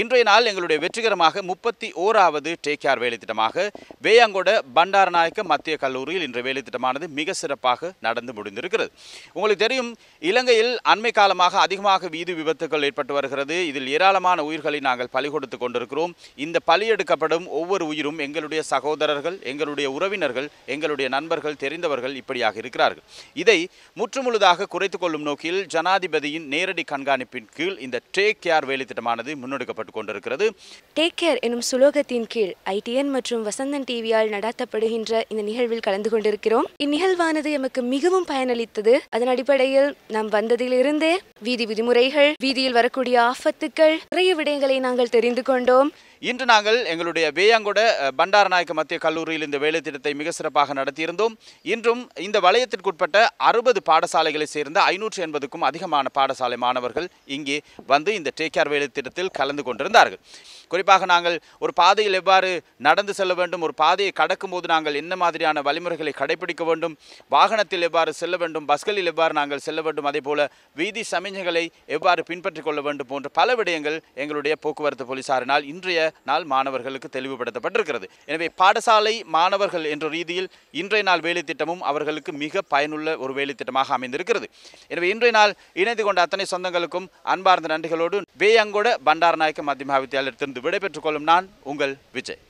இன்றைய நாள் எங்களுடைய வெற்றிகரமாக 31வது டேக் கேர் வேலை திட்டமாக வேயாங்கொட பண்டாரநாயக்க மத்திய கல்லூரியில் இன்று வேலை திட்டமானது மிக சிறப்பாக நடந்து முடிந்திருக்கிறது. உங்களுக்கு தெரியும், இலங்கையில் அண்மை காலமாக அதிகமாக வீதி விபத்துகள் ஏற்பட்டு வருகிறது. இதில் ஏராளமான உயிர்களை நாங்கள் பலி கொடுத்து கொண்டிருக்கிறோம். இந்த பலியெடுக்கப்படும் ஒவ்வொரு உயிரும் எங்களுடைய சகோதரர்கள், எங்களுடைய உறவினர்கள், எங்களுடைய நண்பர்கள், தெரிந்தவர்கள் இப்படியாக இருக்கிறார்கள். இதை முற்றுமுழுதாக குறைத்துக் கொள்ளும் நோக்கில் ஜனாதிபதியின் நேரடி கண்காணிப்பின் கீழ் இந்த டேக் கேர் வேலை திட்டமானது முன்னெடுக்கப்பட்டு கொண்டிருக்கிறது. டேக் கேர் எனும் சுலோகத்தின் கீழ் ITN மற்றும் வசந்தன் டிவியால் நடத்தப்படுகின்ற இந்த நிகழ்வில் கலந்து கொண்டிருக்கிறோம். இந்நிகழ்வானது எமக்கு மிகவும் பயனளித்தது. அதன் அடிப்படையில் நாம் வந்ததிலிருந்தே வீதி விதிமுறைகள், வீதியில் வரக்கூடிய ஆபத்துக்கள், நிறைய விடயங்களை நாங்கள் தெரிந்து கொண்டோம். இன்று நாங்கள் எங்களுடைய வேயாங்கொட பண்டாரநாயக்க மத்திய கல்லூரியில் இந்த வேலை திட்டத்தை மிக சிறப்பாக நடத்தியிருந்தோம். இன்றும் இந்த வலயத்திற்குட்பட்ட 60 பாடசாலைகளை சேர்ந்த 580க்கும் அதிகமான பாடசாலை மாணவர்கள் இங்கே வந்து இந்த டேக் கேர் வேலை திட்டத்தில் கலந்து கொண்டிருந்தார்கள். குறிப்பாக நாங்கள் ஒரு பாதையில் எவ்வாறு நடந்து செல்ல வேண்டும், ஒரு பாதையை கடக்கும் போது நாங்கள் என்ன மாதிரியான வழிமுறைகளை கடைபிடிக்க வேண்டும், வாகனத்தில் எவ்வாறு செல்ல வேண்டும், பஸ்களில் எவ்வாறு நாங்கள் செல்ல வேண்டும், அதே போல வீதி சமிஞ்சைகளை எவ்வாறு பின்பற்றிக் கொள்ள வேண்டும் போன்ற பல விடயங்கள் எங்களுடைய போக்குவரத்து போலீசாரினால் இன்றைய நாள் மாணவர்களுக்கு தெளிவுபடுத்தப்பட்டிருக்கிறது. எனவே பாடசாலை மாணவர்கள் என்ற ரீதியில் இன்றைய நாள் வேலை திட்டமும் அவர்களுக்கு மிக பயனுள்ள ஒரு வேலை திட்டமாக அமைந்திருக்கிறது. எனவே இன்றைய நாள் இணைந்து கொண்ட அத்தனை சொந்தங்களுக்கும் அன்பார்ந்த நன்றிகளோடு வேயாங்கொட பண்டாரநாயக்க மத்திய மகாவித்தியாலயத்திலிருந்து விடைபெற்றுக் கொள்ளும் நான் உங்கள் விஜய்.